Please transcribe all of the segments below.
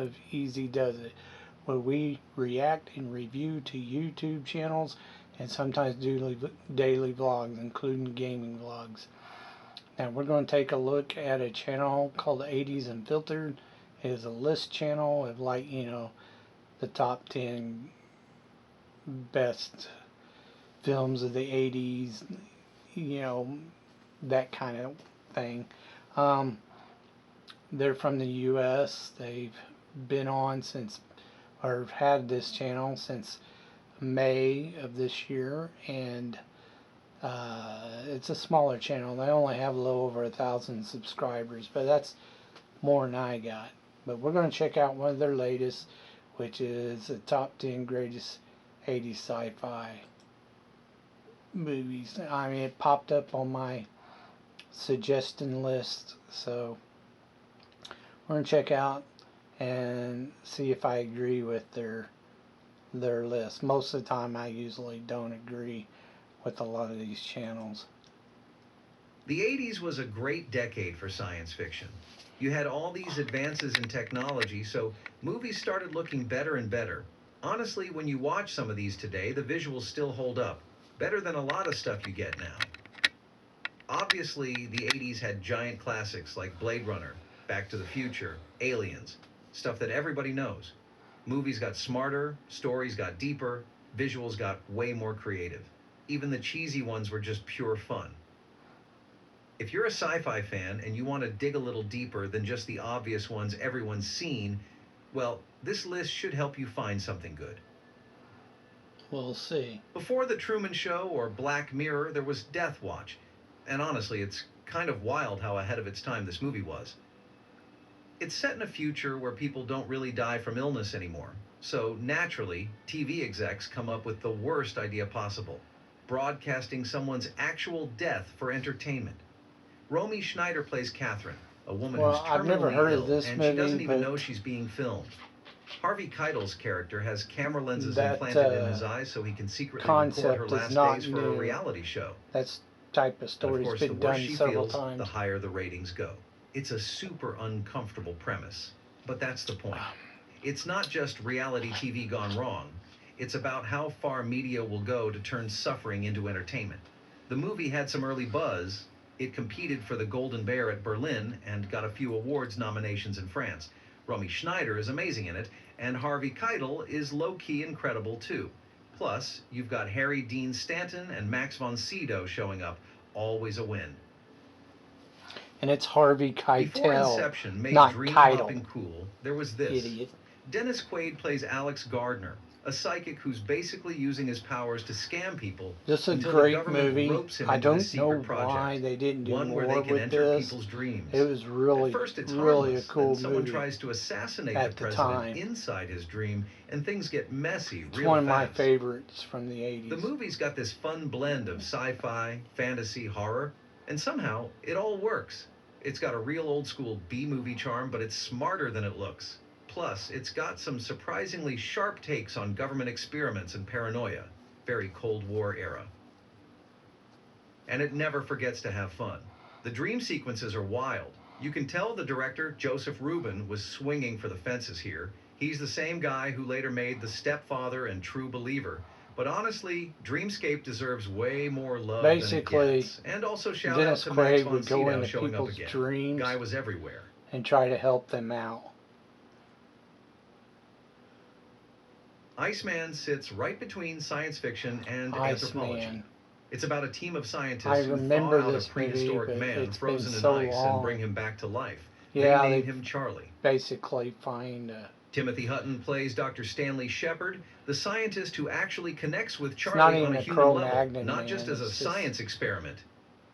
of Easy Does It, where we react and review to YouTube channels and sometimes do daily vlogs, including gaming vlogs. Now we're going to take a look at a channel called 80's Unfiltered. It is a list channel of, like, the top 10 best films of the 80's, you know, that kind of thing. Um, they're from the US. They've been on since, or had this channel since May of this year, and it's a smaller channel. They only have a little over 1,000 subscribers, but that's more than I got. But we're going to check out one of their latest, which is the top 10 greatest 80s sci-fi movies. I mean, it popped up on my suggestion list, so we're going to check out and see if I agree with their list. Most of the time I usually don't agree with a lot of these channels. The 80s was a great decade for science fiction. You had all these advances in technology, so movies started looking better and better. Honestly, when you watch some of these today, the visuals still hold up, better than a lot of stuff you get now. Obviously, the 80s had giant classics like Blade Runner, Back to the Future, Aliens, stuff that everybody knows. Movies got smarter, stories got deeper, visuals got way more creative. Even the cheesy ones were just pure fun. If you're a sci-fi fan and you want to dig a little deeper than just the obvious ones everyone's seen, well, this list should help you find something good. We'll see. Before The Truman Show or Black Mirror, there was Death Watch. And honestly, it's kind of wild how ahead of its time this movie was. It's set in a future where people don't really die from illness anymore. So naturally, TV execs come up with the worst idea possible: broadcasting someone's actual death for entertainment. Romy Schneider plays Catherine, a woman who's I've never terminally heard ill, of this and movie, she doesn't even but know she's being filmed. Harvey Keitel's character has camera lenses that implanted in his eyes so he can secretly record her concept is last not days for a new. reality show. That's type of And of story's course, the been worse done she several feels, the times. higher the ratings go. It's a super uncomfortable premise, but that's the point. It's not just reality TV gone wrong. It's about how far media will go to turn suffering into entertainment. The movie had some early buzz. It competed for the Golden Bear at Berlin and got a few awards nominations in France. Romy Schneider is amazing in it, and Harvey Keitel is low-key incredible too. Plus, you've got Harry Dean Stanton and Max von Sydow showing up. Always a win. And it's Harvey Before Keitel, Inception made not dream Keitel. hopping cool, there was this. Idiot. Dennis Quaid plays Alex Gardner, a psychic who's basically using his powers to scam people This is a until the great government movie. ropes him I into this don't know secret project. why they didn't do One more where they can with enter this. people's dreams. It was really, At first it's really a harmless, cool then someone movie tries to assassinate at the the president time. inside his dream, and things get messy It's real one of fast. my favorites from the 80s. The movie's got this fun blend of sci-fi, fantasy, horror, and somehow it all works. It's got a real old-school B-movie charm, but it's smarter than it looks. Plus, it's got some surprisingly sharp takes on government experiments and paranoia. Very Cold War era. And it never forgets to have fun. The dream sequences are wild. You can tell the director, Joseph Rubin, was swinging for the fences here. He's the same guy who later made The Stepfather and True Believer. But honestly, Dreamscape deserves way more love than it gets. And also shout out to Max von Sydow showing up again. Dreams Guy was everywhere. and try to help them out. Iceman sits right between science fiction and anthropology. It's about a team of scientists who thaw out a prehistoric man frozen in ice and bring him back to life. Yeah, they name him Charlie. Basically find Timothy Hutton plays Dr. Stanley Shepard, the scientist who actually connects with Charlie on a human level, not just as a science experiment.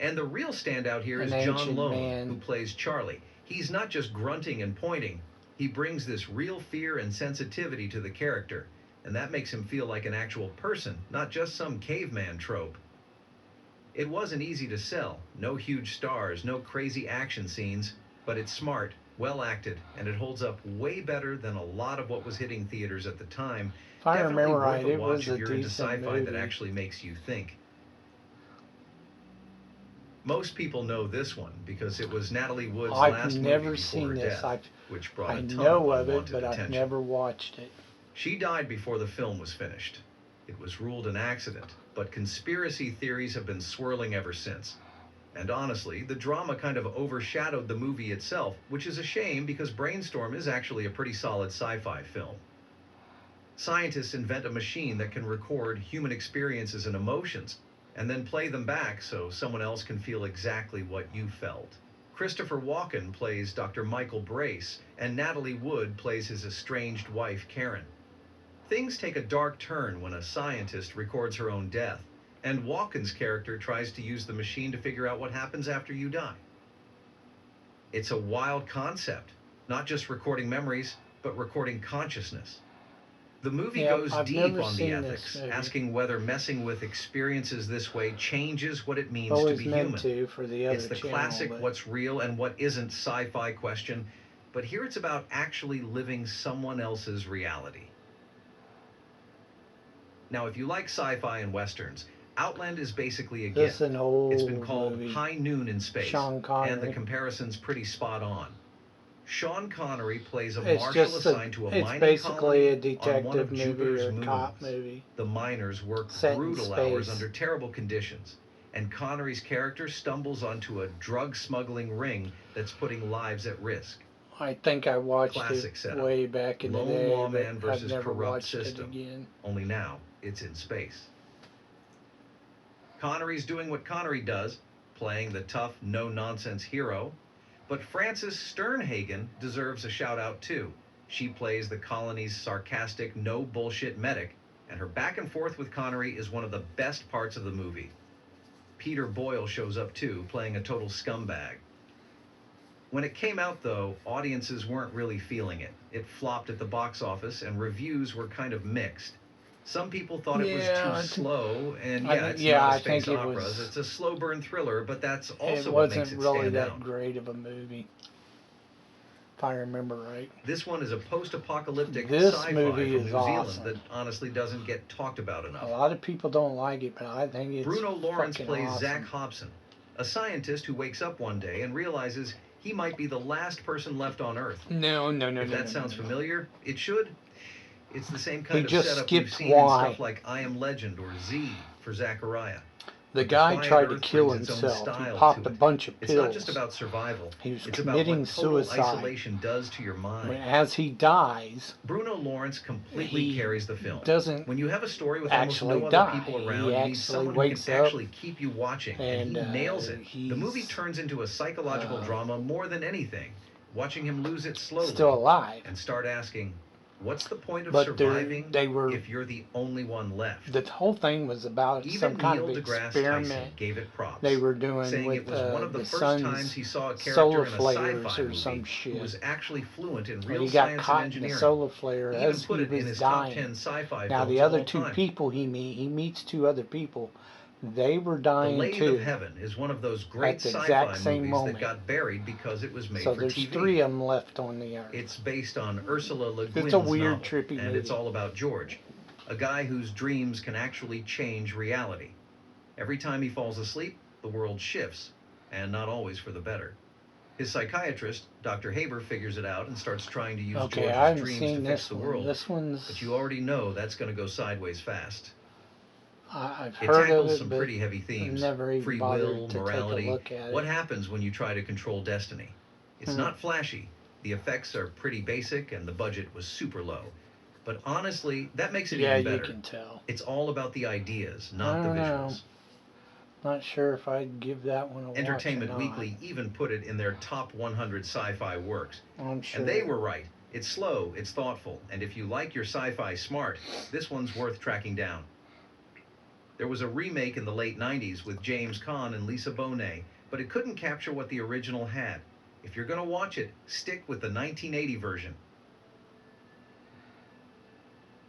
And the real standout here is John Lone, who plays Charlie. He's not just grunting and pointing. He brings this real fear and sensitivity to the character, and that makes him feel like an actual person, not just some caveman trope. It wasn't easy to sell. No huge stars, no crazy action scenes, but it's smart, well acted, and it holds up way better than a lot of what was hitting theaters at the time. If I Definitely remember worth right, a it watch was if a you're into decent sci-fi movie. that actually makes you think. Most people know this one because it was Natalie Wood's I've last never movie before seen her this. death, which brought I a ton know of of it, unwanted but I've attention. never watched it. She died before the film was finished. It was ruled an accident, but conspiracy theories have been swirling ever since. And honestly, the drama kind of overshadowed the movie itself, which is a shame because Brainstorm is actually a pretty solid sci-fi film. Scientists invent a machine that can record human experiences and emotions, and then play them back so someone else can feel exactly what you felt. Christopher Walken plays Dr. Michael Brace, and Natalie Wood plays his estranged wife, Karen. Things take a dark turn when a scientist records her own death, and Walken's character tries to use the machine to figure out what happens after you die. It's a wild concept, not just recording memories, but recording consciousness. The movie goes I've deep never on the seen ethics, this movie. asking whether messing with experiences this way changes what it means Well, to it's be meant human. to for the other It's the channel, classic but what's real and what isn't sci-fi question, but here it's about actually living someone else's reality. Now, if you like sci-fi and westerns, Outland is basically a this gift. an old It's been called movie. High Noon in Space, Sean and the Connery. comparison's pretty spot on. Sean Connery plays a It's marshal just assigned to a it's mining basically a colony on one of detective movie Jupiter's or a cop moons. movie The miners work set in brutal hours space. under terrible conditions, and Connery's character stumbles onto a drug smuggling ring that's putting lives at risk. I think I watched Classic it setup. way back in the Lone day, lawman but I've versus never corrupt watched system. it again. Only now, it's in space. Connery's doing what Connery does, playing the tough, no-nonsense hero. But Frances Sternhagen deserves a shout-out too. She plays the colony's sarcastic, no-bullshit medic, and her back and forth with Connery is one of the best parts of the movie. Peter Boyle shows up too, playing a total scumbag. When it came out, though, audiences weren't really feeling it. It flopped at the box office, and reviews were kind of mixed. Some people thought it was too slow, and it's not a space opera. It's a slow burn thriller, but that's also what makes it stand out. It wasn't really that great of a movie, if I remember right. This one is a post-apocalyptic This sci-fi movie from is New awesome. Zealand that honestly doesn't get talked about enough. A lot of people don't like it, but I think it's Bruno Lawrence fucking plays awesome. Zach Hobson, a scientist who wakes up one day and realizes he might be the last person left on Earth. No. If that sounds familiar, it should. It's the same kind of just setup we've skipped seen in Y. stuff like I Am Legend or Z for Zachariah. The But guy Quiet tried to Earth kill brings its own himself. He style popped to a it. bunch of It's pills. not just about survival. He was It's about committing what total suicide. isolation does to your mind. As he dies, Bruno Lawrence completely he carries the film. doesn't When you have a story with almost actually no other die. people He around, you need actually someone who wakes can up actually keep you watching, and he nails it. The movie turns into a psychological drama more than anything. Watching him lose it slowly, still alive. and start asking, what's the point of But surviving they were, if you're the only one left? the whole thing was about Even some kind Neil of deGrasse experiment Tyson gave it props, they were doing saying with it was one of the first sun's times he saw a character solar in a flares sci-fi or movie some shit. who was actually fluent in When real he got science caught and in the engineering. solar flare He as even put he it in was his dying. top 10 sci-fi Now films the of other all two time. people he meets two other people. They were The dying Lathe too. of Heaven is one of those great At the sci-fi exact movies same that moment. got buried because it was made So for there's TV. 3 of them left on the earth. It's based on Ursula Le Guin's It's a weird, novel, trippy and movie. it's all about George, a guy whose dreams can actually change reality. Every time he falls asleep, the world shifts, and not always for the better. His psychiatrist, Dr. Haber, figures it out and starts trying to use I George's haven't dreams seen to fix this the one. world. This one's. But you already know that's going to go sideways fast. I've It heard of tackles it, some but pretty heavy themes. never even Free bothered will, to morality. take a look at What it. happens when you try to control destiny? It's not flashy. The effects are pretty basic and the budget was super low. But honestly, that makes it even better. You can tell. It's all about the ideas, I not the don't know. visuals. Not sure if I'd give that one a Entertainment watch or not. Weekly even put it in their top 100 sci-fi works. I'm sure. And they were right. It's slow, it's thoughtful, and if you like your sci-fi smart, this one's worth tracking down. There was a remake in the late 90s with James Caan and Lisa Bonet, but it couldn't capture what the original had. If you're going to watch it, stick with the 1980 version.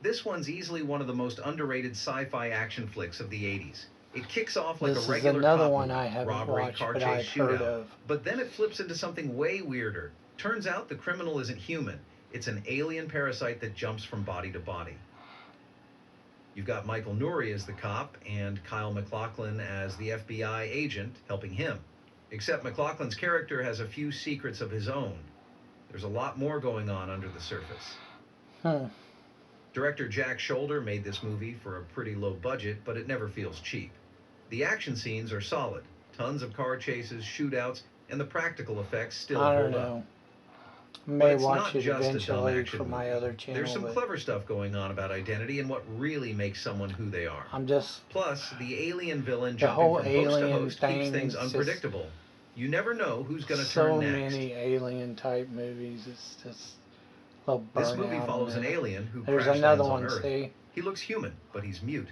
This one's easily one of the most underrated sci-fi action flicks of the 80s. It kicks off like This a is regular another cop one movie, I haven't robbery, watched, car but chase, I've heard shootout. of. But then it flips into something way weirder. Turns out the criminal isn't human. It's an alien parasite that jumps from body to body. You've got Michael Nouri as the cop and Kyle MacLachlan as the FBI agent helping him. Except MacLachlan's character has a few secrets of his own. There's a lot more going on under the surface. Director Jack Shoulder made this movie for a pretty low budget, but it never feels cheap. The action scenes are solid. Tons of car chases, shootouts, and the practical effects still I hold don't up. know. But May it's watch not it just a dumb eventually action for my movie. other channel. There's some but clever stuff going on about identity and what really makes someone who they are. I'm just Plus, the alien villain the jumping whole from host to alien host thing keeps things is just unpredictable. You never know who's going to so turn next. many alien type movies. It's just a little burnout. This movie follows on an that. alien who There's crash another lands on one. Earth. See, He looks human, but he's mute.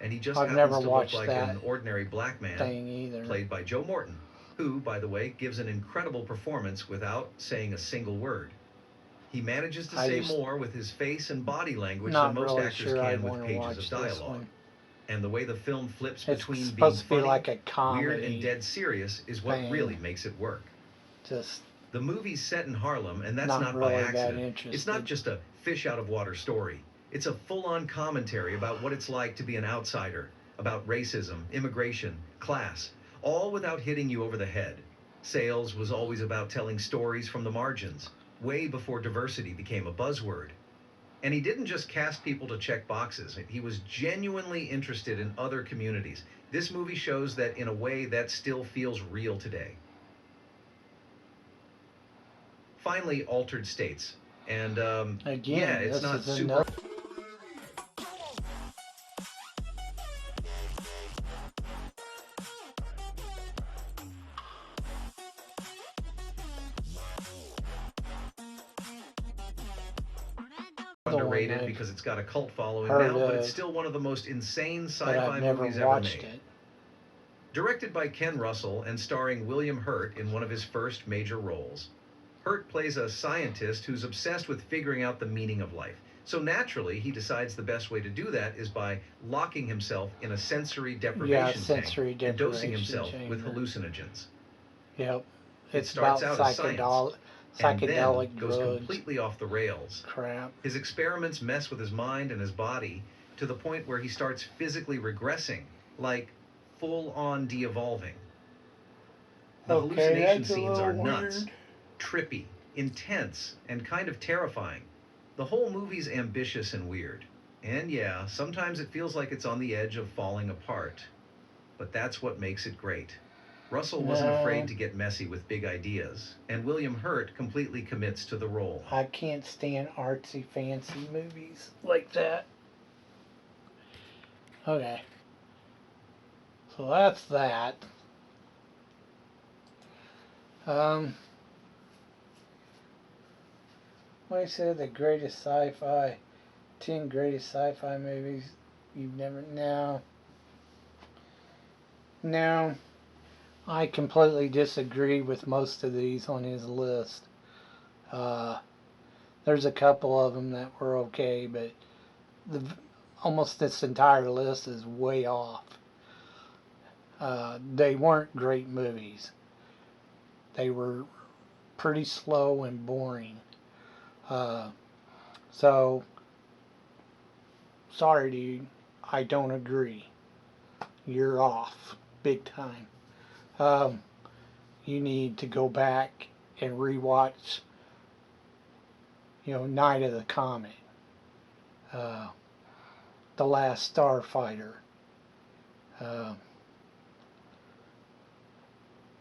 And he just I've happens never to look watched like that an ordinary black man, thing either. played by Joe Morton, who, by the way, gives an incredible performance without saying a single word. He manages to say more with his face and body language than most actors can with pages of dialogue. And the way the film flips between being funny, like a comedy weird, and dead serious is what really makes it work. Just the movie's set in Harlem, and that's not really by accident. It's not just a fish out of water story. It's a full-on commentary about what it's like to be an outsider, about racism, immigration, class, all without hitting you over the head. Sales was always about telling stories from the margins, way before diversity became a buzzword. And he didn't just cast people to check boxes. He was genuinely interested in other communities. This movie shows that in a way that still feels real today. Finally, Altered States. And again, yeah, it's not super... underrated because it's got a cult following now, but it's still one of the most insane sci-fi movies ever made. Directed by Ken Russell and starring William Hurt in one of his first major roles. Hurt plays a scientist who's obsessed with figuring out the meaning of life. So naturally, he decides the best way to do that is by locking himself in a sensory deprivation tank and dosing himself with hallucinogens. Yep. It starts out as science, and then goes drugs. completely off the rails. Crap. His experiments mess with his mind and his body to the point where he starts physically regressing, like full-on de-evolving. The hallucination scenes are nuts, trippy, intense, and kind of terrifying. The whole movie's ambitious and weird. And yeah, sometimes it feels like it's on the edge of falling apart. But that's what makes it great. Russell wasn't afraid to get messy with big ideas, and William Hurt completely commits to the role. I can't stand artsy fancy movies like that. Okay. So that's that. What I said, the greatest sci-fi, 10 greatest sci-fi movies you've never... No. I completely disagree with most of these on his list. There's a couple of them that were okay, but almost this entire list is way off. They weren't great movies. They were pretty slow and boring. So, sorry dude, I don't agree. You're off, big time. You need to go back and rewatch, Night of the Comet, The Last Starfighter.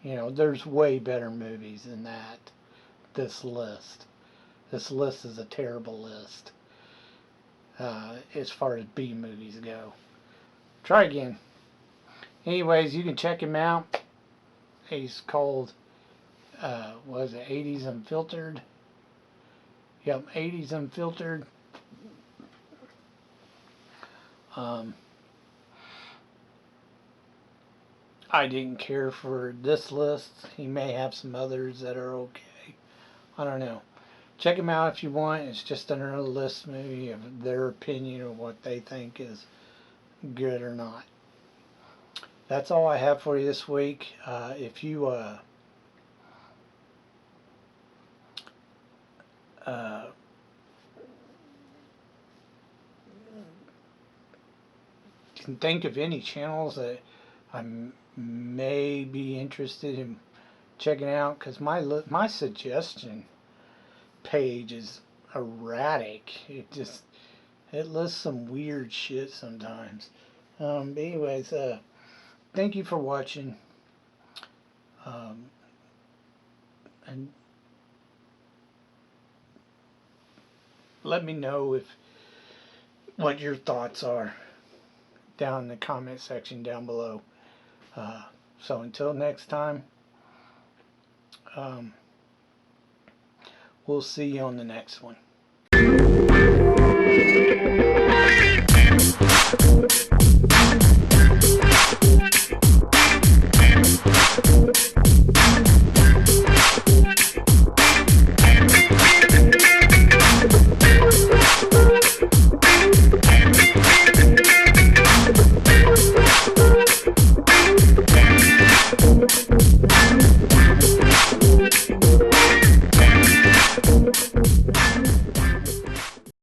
There's way better movies than that. This list is a terrible list as far as B movies go. Try again. Anyways, you can check him out. He's called, 80's Unfiltered? Yep, 80's Unfiltered. I didn't care for this list. He may have some others that are okay. I don't know. Check him out if you want. It's just another list maybe of their opinion of what they think is good or not. That's all I have for you this week. If you can think of any channels that may be interested in checking out, because my suggestion page is erratic. It lists some weird shit sometimes. But anyways, thank you for watching. And let me know what your thoughts are down in the comment section down below. So until next time, we'll see you on the next one.